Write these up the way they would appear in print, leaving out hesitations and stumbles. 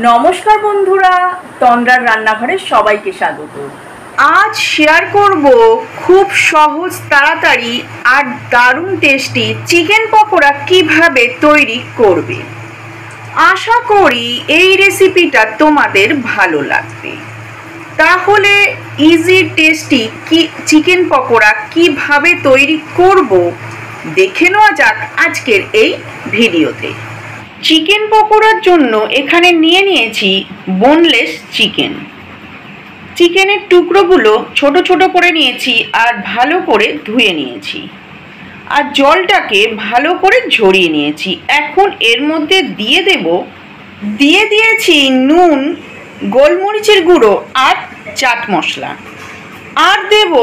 নমস্কার বন্ধুরা, তন্দ্রার রান্নাঘরে সবাইকে স্বাগত। আজ শেয়ার করব খুব সহজ, তাড়াতাড়ি আর দারুণ টেস্টি চিকেন পকোড়া কিভাবে তৈরি করবে। আশা করি এই রেসিপিটা তোমাদের ভালো লাগবে। তাহলে ইজি টেস্টি চিকেন পকোড়া কিভাবে তৈরি করব দেখে নেওয়া যাক আজকের এই ভিডিওতে। চিকেন পকোড়ার জন্য এখানে নিয়ে নিয়েছি বোনলেস চিকেন। চিকেনের টুকরোগুলো ছোট ছোট করে নিয়েছি আর ভালো করে ধুয়ে নিয়েছি, আর জলটাকে ভালো করে ঝরিয়ে নিয়েছি। এখন এর মধ্যে দিয়ে দিয়েছি নুন, গোলমরিচের গুঁড়ো আর চাট মশলা, আর দেব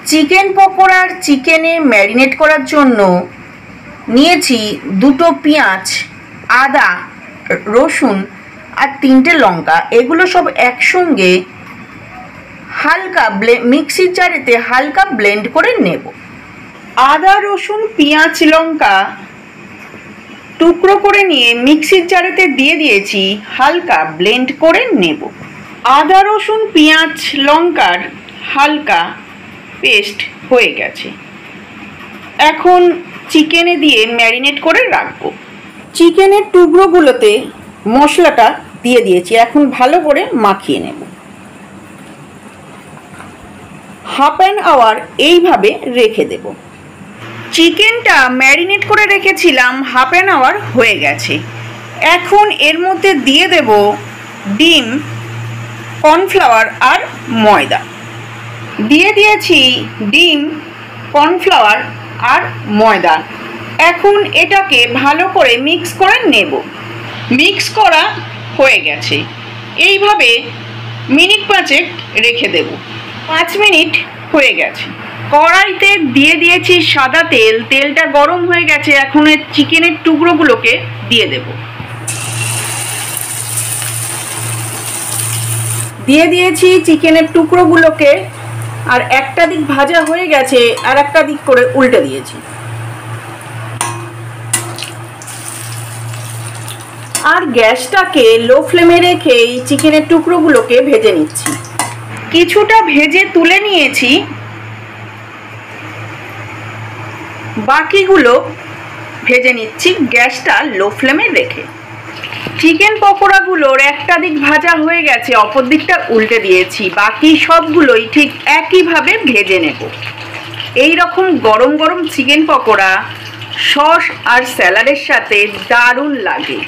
চিকেন পকোড়ার চিকেনে ম্যারিনেট করার জন্য নিয়েছি দুটো পেঁয়াজ, আদা, রসুন আর 3টে লঙ্কা। এগুলো সব একসঙ্গে হালকা মিক্সির জারেতে হালকা ব্লেন্ড করে নেব। আদা, রসুন, পেঁয়াজ, লঙ্কা টুকরো করে নিয়ে মিক্সির জারেতে দিয়ে দিয়েছি, হালকা ব্লেন্ড করে নেব। আদা, রসুন, পেঁয়াজ, লঙ্কার হালকা পেস্ট হয়ে গেছে। এখন চিকেনে দিয়ে ম্যারিনেট করে রাখবো। চিকেনের টুকরোগুলোতে মশলাটা দিয়ে দিয়েছি, এখন ভালো করে মাখিয়ে নেব। হাফ অ্যান আওয়ার এইভাবে রেখে দেব। চিকেনটা ম্যারিনেট করে রেখেছিলাম, হাফ অ্যান আওয়ার হয়ে গেছে। এখন এর মধ্যে দিয়ে দেব ডিম, কর্নফ্লাওয়ার আর ময়দা। দিয়ে দিয়েছি ডিম, কর্নফ্লাওয়ার আর ময়দা। এখন এটাকে ভালো করে মিক্স করে নেব। মিক্স করা হয়ে গেছে। এইভাবে মিনিট 5 রেখে দেব। 5 মিনিট হয়ে গেছে। কড়াইতে দিয়ে দিয়েছি সাদা তেল। তেলটা গরম হয়ে গেছে। এখন চিকেনের টুকরোগুলোকে দিয়ে দেব। দিয়ে দিয়েছি চিকেনের টুকরোগুলোকে, আর একটা দিক ভাজা হয়ে গেছে, আর একটা দিক করে উল্টে দিয়েছি। আর গ্যাসটাকে লো ফ্লেমে রেখে এই চিকেনের টুকরোগুলোকে ভেজে নিচ্ছি। কিছুটা ভেজে তুলে নিয়েছি, বাকিগুলো ভেজে নিচ্ছি গ্যাসটা লো ফ্লেমে রেখে। চিকেন পকোড়াগুলোর একটা দিক ভাজা হয়ে গেছে, অপর দিকটা উল্টে দিয়েছি। বাকি সবগুলোই ঠিক একইভাবে ভেজে নেব। এই রকম গরম গরম চিকেন পকোড়া সস আর স্যালাডের সাথে দারুণ লাগে।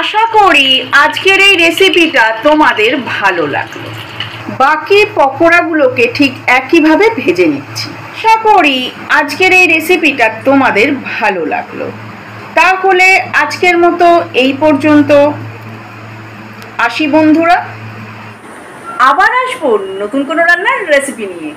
আশা করি আজকের এই রেসিপিটা তোমাদের ভালো লাগলো। বাকি পকোড়াগুলোকে ঠিক একইভাবে ভেজে নিচ্ছি। আশা করি আজকের এই রেসিপিটা তোমাদের ভালো লাগলো। তাহলে আজকের মতো এই পর্যন্ত। আসি বন্ধুরা, আবার আসবো নতুন কোনো রান্নার রেসিপি নিয়ে।